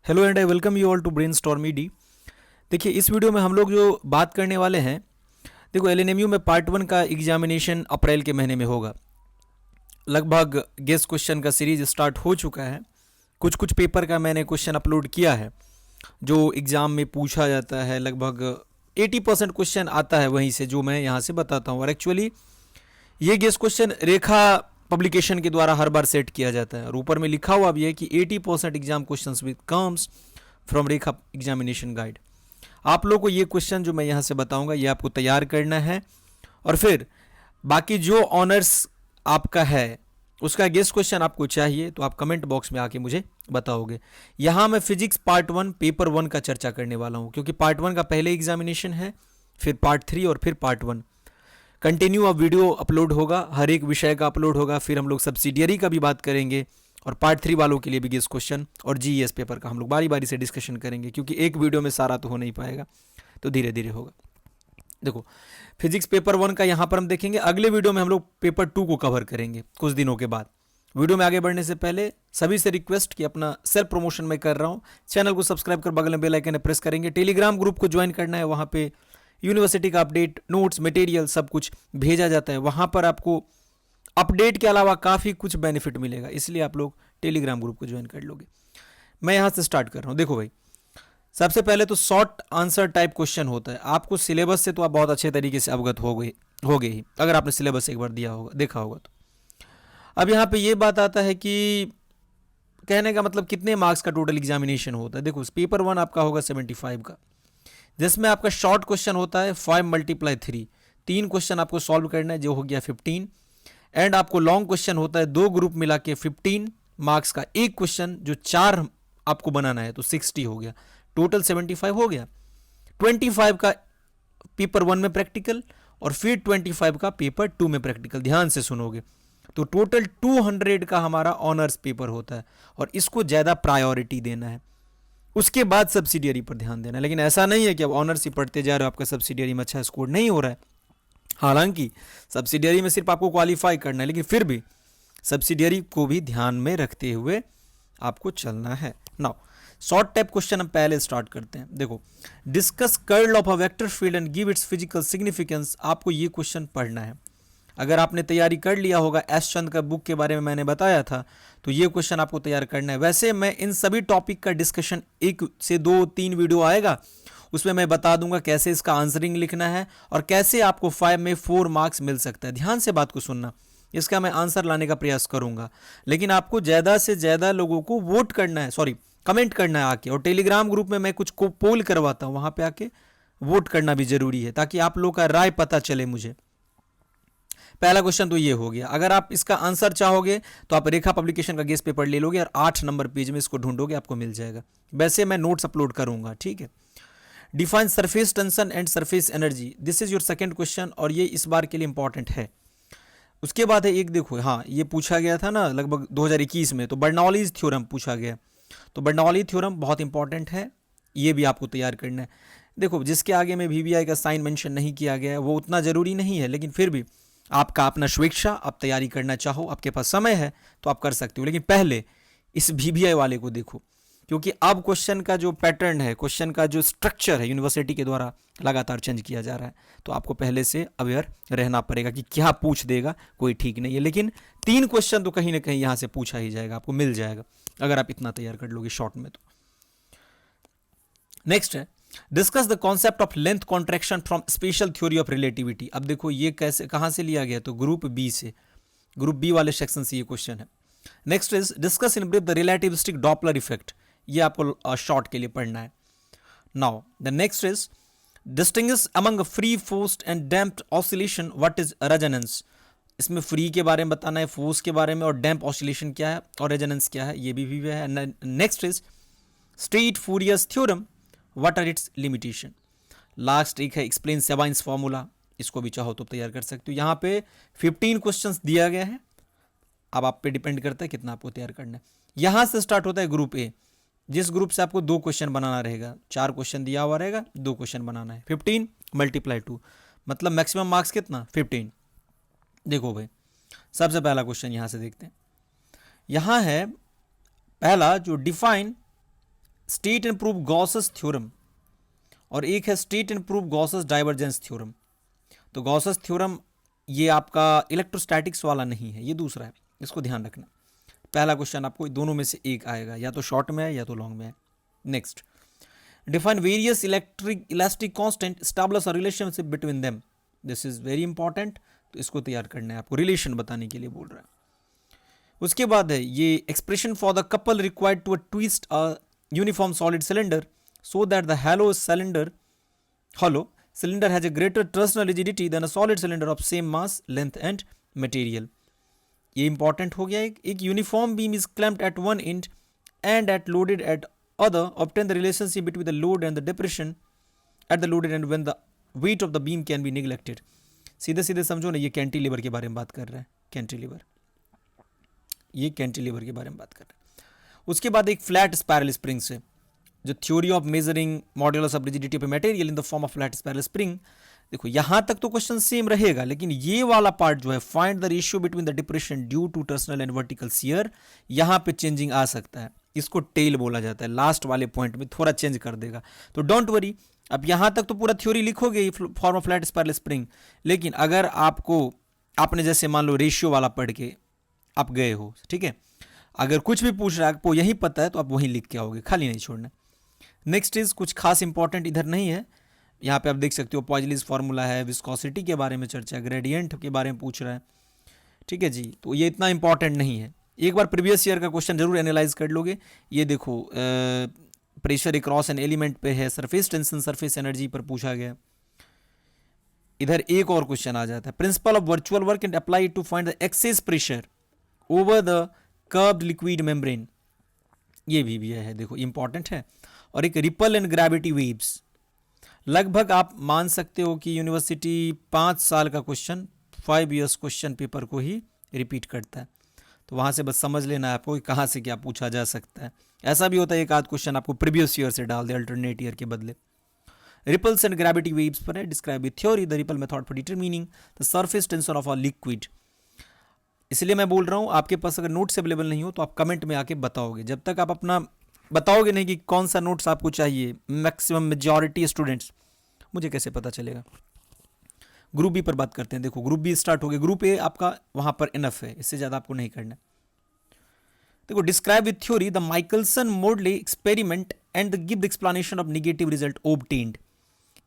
Hello and I welcome you all to Brainstorm ED. देखिए, इस video में हम लोग जो बात करने वाले हैं, देखो एलएनएमयू में पार्ट 1 का एग्जामिनेशन अप्रैल के महीने में होगा। लगभग गेस्ट क्वेश्चन का सीरीज स्टार्ट हो चुका है। कुछ कुछ पेपर का मैंने क्वेश्चन अपलोड किया है जो एग्ज़ाम में पूछा जाता है। लगभग 80% क्वेश्चन आता है वहीं से, जो मैं यहाँ से बताता हूँ। और एक्चुअली ये गेस्ट क्वेश्चन रेखा पब्लिकेशन के द्वारा हर बार सेट किया जाता है, और ऊपर में लिखा हुआ भी है कि 80% exam questions with comes from Rekha examination guide. आप लोग को ये क्वेश्चन जो मैं यहाँ से बताऊंगा ये आपको तैयार करना है, और फिर बाकी जो ऑनर्स आपका है उसका गेस्ट क्वेश्चन आपको चाहिए तो आप कमेंट बॉक्स में आके मुझे बताओगे। यहाँ मैं फिजिक्स पार्ट 1 पेपर 1 का चर्चा करने वाला हूँ, क्योंकि पार्ट 1 का पहले एग्जामिनेशन है, फिर पार्ट 3 और फिर पार्ट 1 कंटिन्यू। अब वीडियो अपलोड होगा, हर एक विषय का अपलोड होगा। फिर हम लोग सब्सिडियरी का भी बात करेंगे, और पार्ट 3 वालों के लिए भी गेस्ट क्वेश्चन और जीएस पेपर का हम लोग बारी बारी से डिस्कशन करेंगे, क्योंकि एक वीडियो में सारा तो हो नहीं पाएगा, तो धीरे धीरे होगा। देखो, फिजिक्स पेपर 1 का यहाँ पर हम देखेंगे। अगले वीडियो में हम लोग पेपर 2 को कवर करेंगे कुछ दिनों के बाद। वीडियो में आगे बढ़ने से पहले सभी से रिक्वेस्ट कि अपना सेल्फ प्रमोशन मैं कर रहा हूँ, चैनल को सब्सक्राइब कर बगल में बेल आइकन प्रेस करेंगे। टेलीग्राम ग्रुप को ज्वाइन करना है, वहाँ पे यूनिवर्सिटी का अपडेट, नोट्स, मटेरियल सब कुछ भेजा जाता है। वहाँ पर आपको अपडेट के अलावा काफ़ी कुछ बेनिफिट मिलेगा, इसलिए आप लोग टेलीग्राम ग्रुप को ज्वाइन कर लोगे। मैं यहाँ से स्टार्ट कर रहा हूँ। देखो भाई, सबसे पहले तो शॉर्ट आंसर टाइप क्वेश्चन होता है। आपको सिलेबस से तो आप बहुत अच्छे तरीके से अवगत हो गए ही, अगर आपने सिलेबस एक बार दिया होगा, देखा होगा तो। अब यहाँ पे ये बात आता है कि कहने का मतलब कितने मार्क्स का टोटल एग्जामिनेशन होता है। देखो, पेपर 1 आपका होगा 75 का, जिसमें आपका शॉर्ट क्वेश्चन होता है 5 × 3। 3 क्वेश्चन आपको सॉल्व करना है, जो हो गया 15। एंड आपको लॉन्ग क्वेश्चन होता है 2 ग्रुप मिला के 15 मार्क्स का एक क्वेश्चन, जो 4 आपको बनाना है, तो 60 हो गया, टोटल 75 हो गया। 25 का पेपर 1 में प्रैक्टिकल, और फिर 25 का पेपर 2 में प्रैक्टिकल। ध्यान से सुनोगे तो टोटल 200 का हमारा ऑनर्स पेपर होता है, और इसको ज़्यादा प्रायोरिटी देना है। उसके बाद सब्सिडियरी पर ध्यान देना है। लेकिन ऐसा नहीं है कि अब ऑनर्स ही पढ़ते जा रहे हो, आपका सब्सिडियरी में अच्छा स्कोर नहीं हो रहा है। हालांकि सब्सिडियरी में सिर्फ आपको क्वालिफाई करना है, लेकिन फिर भी सब्सिडियरी को भी ध्यान में रखते हुए आपको चलना है। नाउ शॉर्ट टाइप क्वेश्चन हम पहले स्टार्ट करते हैं। देखो, discuss curl of a vector field and give its physical significance. आपको ये क्वेश्चन पढ़ना है। अगर आपने तैयारी कर लिया होगा, एस चंद का बुक के बारे में मैंने बताया था, तो ये क्वेश्चन आपको तैयार करना है। वैसे मैं इन सभी टॉपिक का डिस्कशन 1 से 2-3 वीडियो आएगा, उसमें मैं बता दूंगा कैसे इसका आंसरिंग लिखना है और कैसे आपको 5 में 4 मार्क्स मिल सकता है। ध्यान से बात को सुनना, इसका मैं आंसर लाने का प्रयास करूंगा। लेकिन आपको ज़्यादा से ज़्यादा लोगों को वोट करना है, सॉरी कमेंट करना है आके, और टेलीग्राम ग्रुप में मैं कुछ को पोल करवाता हूँ, वहाँ पे आके वोट करना भी जरूरी है, ताकि आप लोग का राय पता चले मुझे। पहला क्वेश्चन तो ये हो गया। अगर आप इसका आंसर चाहोगे तो आप रेखा पब्लिकेशन का गेस्ट पेपर ले लोगे, और 8 नंबर पेज में इसको ढूंढोगे, आपको मिल जाएगा। वैसे मैं नोट्स अपलोड करूंगा, ठीक है। Define surface tension and surface energy, this is your second question, और ये इस बार के लिए इंपॉर्टेंट है। उसके बाद है एक, देखो हाँ, ये पूछा गया था ना लगभग 2021 में, तो बर्नौलीज थ्योरम पूछा गया। तो बर्नौली थ्योरम बहुत इंपॉर्टेंट है, ये भी आपको तैयार करना है। देखो, जिसके आगे में वीवीआई का साइन मेंशन नहीं किया गया है वो उतना ज़रूरी नहीं है, लेकिन फिर भी आपका अपना स्वेच्छा, आप तैयारी करना चाहो, आपके पास समय है तो आप कर सकते हो। लेकिन पहले इस वीवीआई वाले को देखो, क्योंकि अब क्वेश्चन का जो पैटर्न है, क्वेश्चन का जो स्ट्रक्चर है, यूनिवर्सिटी के द्वारा लगातार चेंज किया जा रहा है, तो आपको पहले से अवेयर रहना पड़ेगा कि क्या पूछ देगा, कोई ठीक नहीं है। लेकिन 3 क्वेश्चन तो कहीं ना कहीं यहाँ से पूछा ही जाएगा, आपको मिल जाएगा अगर आप इतना तैयार कर लोगे शॉर्ट में। तो नेक्स्ट है, discuss the concept of length contraction from special theory of relativity. अब देखो ये कैसे, कहाँ से लिया गया, तो ग्रुप बी से, ग्रुप बी वाले सेक्शन से ये क्वेश्चन है। Next is discuss in brief the relativistic Doppler effect, ये आपको शॉर्ट के लिए पढ़ना है। Now the next is distinguish among free forced and damped oscillation, what is resonance. इसमें फ्री के बारे में बताना है, फोर्स के बारे में, और डैम्प ऑसिलेशन क्या है, और रेजोनेंस क्या है, ये भी है। Next is straight Fourier's theorem, what are its limitation. Last एक है एक्सप्लेन सेबाइंस फार्मूला, इसको भी चाहो तो तैयार कर सकते हो। यहाँ पे 15 क्वेश्चंस दिया गया है, अब आप पे डिपेंड करता है कितना आपको तैयार करना है। यहाँ से स्टार्ट होता है ग्रुप ए, जिस ग्रुप से आपको 2 क्वेश्चन बनाना रहेगा। 4 क्वेश्चन दिया हुआ रहेगा, 2 क्वेश्चन बनाना है। 15 × 2 मतलब मैक्सिमम मार्क्स कितना, 15। देखो भाई, सबसे पहला क्वेश्चन यहाँ से देखते हैं। यहाँ है पहला जो define state and prove Gauss's theorem और एक है state and prove Gauss's divergence theorem. तो गॉसस थ्योरम ये आपका इलेक्ट्रोस्टैटिक्स वाला नहीं है, ये दूसरा है, इसको ध्यान रखना। पहला क्वेश्चन आपको दोनों में से एक आएगा, या तो शॉर्ट में है या तो लॉन्ग में है। Next, define various electric elastic constant, establish a relationship between them. This is very important, तो इसको तैयार करना है आपको, रिलेशन बताने के लिए बोल रहा है। उसके बाद है ये expression for the couple required to twist a uniform solid cylinder so that the hollow cylinder has a greater torsional rigidity than a solid cylinder of same mass, length and material. ये important हो गया। एक uniform beam is clamped at one end and at loaded at other, obtain the relationship between the load and the depression at the loaded end when the weight of the beam can be neglected. सीधे सीधे समझो ना, ये cantilever के बारे में बात कर रहा है, कैंटिलीवर, ये कैंटिलीवर के बारे में बात कर रहा है। उसके बाद एक फ्लैट स्पायरल स्प्रिंग से, जो theory of measuring modulus of rigidity of material in the form of flat spiral spring. देखो यहां तक तो क्वेश्चन सेम रहेगा, लेकिन ये वाला पार्ट जो है, find the ratio between the depression due to torsional and vertical shear, यहां पे चेंजिंग आ सकता है, इसको टेल बोला जाता है। लास्ट वाले पॉइंट में थोड़ा चेंज कर देगा, तो डोंट वरी। अब यहां तक तो पूरा थ्योरी लिखोगे form of flat spiral spring, लेकिन अगर आपने जैसे मान लो रेशियो वाला पढ़ के आप गए हो, ठीक है, अगर कुछ भी पूछ रहा है आपको यही पता है तो आप वहीं लिख के आओगे, खाली नहीं छोड़ना। नेक्स्ट इज कुछ खास इंपॉर्टेंट इधर नहीं है, यहाँ पे आप देख सकते हो पॉइजलीज फार्मूला है, विस्कोसिटी के बारे में चर्चा, ग्रेडियंट के बारे में पूछ रहा है, ठीक है जी। तो ये इतना इंपॉर्टेंट नहीं है, एक बार प्रीवियस ईयर का क्वेश्चन जरूर एनालाइज कर लोगे। ये देखो प्रेशर अक्रॉस एन एलिमेंट पे है, सरफेस टेंशन सरफेस एनर्जी पर पूछा गया। इधर एक और क्वेश्चन आ जाता है, principle of virtual work and apply to find the excess pressure over the curved liquid membrane, ये भी है, देखो इंपॉर्टेंट है। और एक रिपल एंड ग्रेविटी वेव्स, लगभग आप मान सकते हो कि यूनिवर्सिटी 5 साल का क्वेश्चन 5 इयर्स क्वेश्चन पेपर को ही रिपीट करता है, तो वहाँ से बस समझ लेना है आपको कि कहाँ से क्या पूछा जा सकता है। ऐसा भी होता है एक आध क्वेश्चन आपको प्रीवियस ईयर से डाल दे अल्टरनेट ईयर के बदले। रिपल्स एंड ग्रेविटी वेव्स पर है, describe with theory the ripple method for determining the surface tension of a liquid. इसलिए मैं बोल रहा हूँ, आपके पास अगर नोट्स अवेलेबल नहीं हो तो आप कमेंट में आके बताओगे। जब तक आप अपना बताओगे नहीं कि कौन सा नोट्स आपको चाहिए, मैक्सिमम मेजॉरिटी स्टूडेंट्स, मुझे कैसे पता चलेगा। ग्रुप बी पर बात करते हैं। देखो ग्रुप बी स्टार्ट हो गया, ग्रुप ए आपका वहां पर इनफ है, इससे ज़्यादा आपको नहीं करना। देखो describe with theory the Michelson Morley experiment and give the explanation of negative result obtained.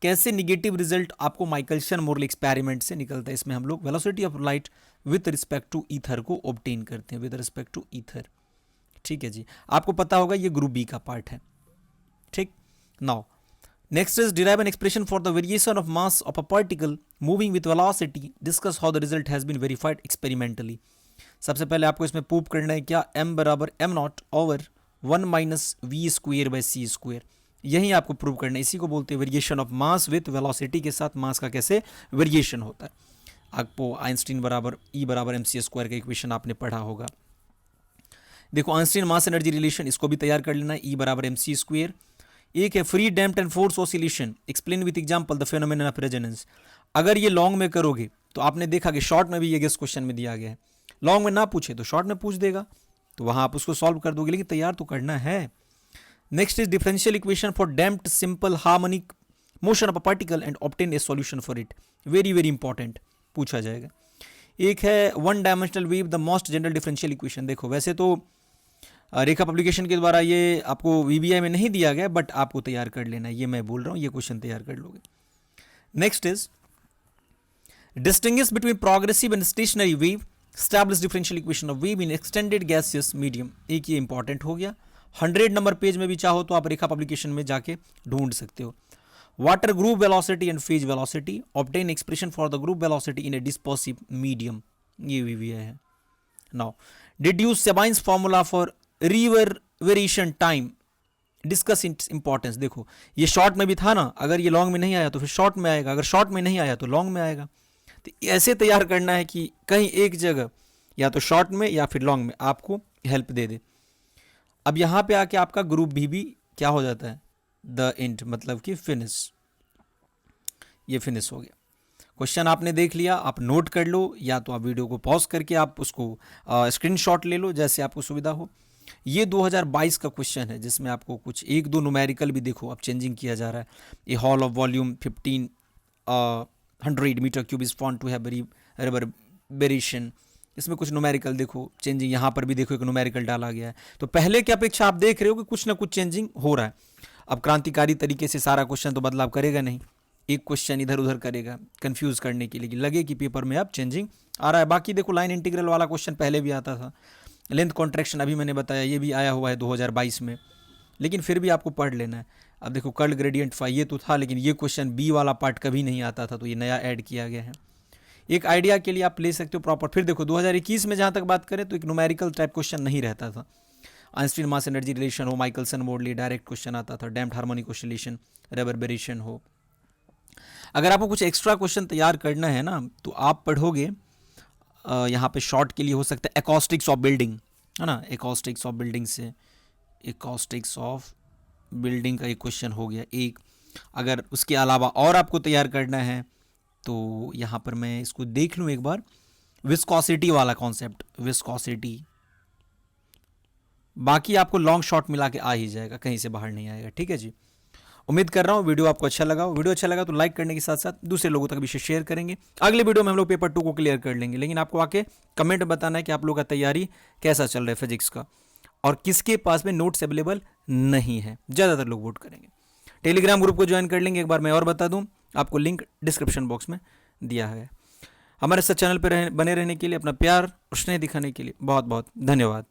कैसे नेगेटिव रिजल्ट आपको माइकलसन मोडले एक्सपेरिमेंट से निकलता है। इसमें हम लोग velocity of light with respect to ether को ऑब्टेन करते हैं, विद रिस्पेक्ट टू ईथर, ठीक है जी। आपको पता होगा ये ग्रुप बी का पार्ट है, ठीक। Now next is derive an expression for the variation of mass of a particle moving with velocity, discuss how the result has been verified experimentally. सबसे पहले आपको इसमें प्रूव करना है क्या, m बराबर m0 over 1 minus V square by C square, यही आपको प्रूव करना है। इसी को बोलते हैं variation of mass with velocity के साथ मास का कैसे वेरिएशन होता है। आपको आइंस्टीन बराबर ई बराबर एम सी स्क्वायर का इक्वेशन आपने पढ़ा होगा। देखो आइंस्टीन मास एनर्जी रिलेशन, इसको भी तैयार कर लेना है, ई बराबर एम सी स्क्वेयर। एक है free damped and force oscillation, explain with example the phenomenon of resonance. अगर ये लॉन्ग में करोगे तो आपने देखा कि शॉर्ट में भी ये गेस क्वेश्चन में दिया गया है, लॉन्ग में ना पूछे तो शॉर्ट में पूछ देगा, तो वहां आप उसको सॉल्व कर दोगे, लेकिन तैयार तो करना है। Next is differential equation for damped simple harmonic motion of a particle and obtain a solution for it, very very important, पूछा जाएगा। एक है one dimensional wave the most general differential equation. देखो वैसे तो रेखा पब्लिकेशन के द्वारा ये आपको वीबीआई में नहीं दिया गया, बट आपको तैयार कर लेना है, ये मैं बोल रहा हूँ, ये क्वेश्चन तैयार कर लोगे। Next is distinguish between progressive and stationary wave, establish differential equation of wave in extended gaseous medium. एक ये इंपॉर्टेंट हो गया, 100 नंबर पेज में भी चाहो तो आप रेखा पब्लिकेशन में जाके ढूंढ सकते हो। What are group velocity and phase velocity, obtain expression for the group velocity in a dispersive medium, ये वीवीआई है। Now deduce Sabine's formula for reverberation time, discuss its importance. देखो ये शॉर्ट में भी था ना, अगर ये लॉन्ग में नहीं आया तो फिर शॉर्ट में आएगा, अगर शॉर्ट में नहीं आया तो लॉन्ग में आएगा। तो ऐसे तैयार करना है कि कहीं एक जगह या तो शॉर्ट में या फिर लॉन्ग में आपको हेल्प दे दे। अब यहां पे आके आपका ग्रुप भी क्या हो जाता है, द एंड, मतलब कि फिनिश, ये फिनिश हो गया। क्वेश्चन आपने देख लिया, आप नोट कर लो, या तो आप वीडियो को पॉज करके आप उसको स्क्रीनशॉट ले लो, जैसे आपको सुविधा हो। ये 2022 का क्वेश्चन है जिसमें आपको कुछ एक दो न्यूमेरिकल भी देखो अब चेंजिंग किया जा रहा है। A hall of volume 1500 metre cube is found to have reverberation. इसमें कुछ न्यूमेरिकल देखो चेंजिंग, यहाँ पर भी देखो एक न्यूमेरिकल डाला गया है। तो पहले की अपेक्षा आप देख रहे हो कि कुछ ना कुछ चेंजिंग हो रहा है। अब क्रांतिकारी तरीके से सारा क्वेश्चन तो बदलाव करेगा नहीं, एक क्वेश्चन इधर उधर करेगा कंफ्यूज करने के लिए कि लगे कि पेपर में अब चेंजिंग आ रहा है। बाकी देखो लाइन इंटीग्रल वाला क्वेश्चन पहले भी आता था, लेंथ कॉन्ट्रैक्शन अभी मैंने बताया ये भी आया हुआ है 2022 में, लेकिन फिर भी आपको पढ़ लेना है। अब देखो कर्ल ग्रेडियंट फाई ये तो था, लेकिन ये क्वेश्चन बी वाला पार्ट कभी नहीं आता था, तो ये नया ऐड किया गया है। एक आइडिया के लिए आप ले सकते हो प्रॉपर। फिर देखो 2021 में जहाँ तक बात करें तो एक न्यूमेरिकल टाइप क्वेश्चन नहीं रहता था। आइंस्टीन मास एनर्जी रिलेशन हो, माइकलसन मोडली डायरेक्ट क्वेश्चन आता था, डैम्प्ड हार्मोनिक ऑसिलेशन, रिवर्बरेशन हो। अगर आपको कुछ एक्स्ट्रा क्वेश्चन तैयार करना है ना तो आप पढ़ोगे, यहाँ पे शॉर्ट के लिए हो सकता है एकॉस्टिक्स ऑफ बिल्डिंग, है ना, एकॉस्टिक्स ऑफ बिल्डिंग से एकॉस्टिक्स ऑफ बिल्डिंग का एक क्वेश्चन हो गया एक। अगर उसके अलावा और आपको तैयार करना है तो यहाँ पर मैं इसको देख लूँ एक बार, विस्कोसिटी वाला कॉन्सेप्ट, विस्कोसिटी। बाकी आपको लॉन्ग शॉर्ट मिला के आ ही जाएगा, कहीं से बाहर नहीं आएगा। ठीक है जी, उम्मीद कर रहा हूँ वीडियो आपको अच्छा लगा। वीडियो अच्छा लगा तो लाइक करने के साथ साथ दूसरे लोगों तक भी शेयर करेंगे। अगले वीडियो में हम लोग पेपर 2 को क्लियर कर लेंगे, लेकिन आपको आके कमेंट में बताना है कि आप लोग का तैयारी कैसा चल रहा है फिजिक्स का, और किसके पास में नोट्स अवेलेबल नहीं है। ज़्यादातर लोग वोट करेंगे। टेलीग्राम ग्रुप को ज्वाइन कर लेंगे। एक बार मैं और बता दूँ, आपको लिंक डिस्क्रिप्शन बॉक्स में दिया है। हमारे साथ चैनल पर बने रहने के लिए, अपना प्यार और स्नेह दिखाने के लिए बहुत बहुत धन्यवाद।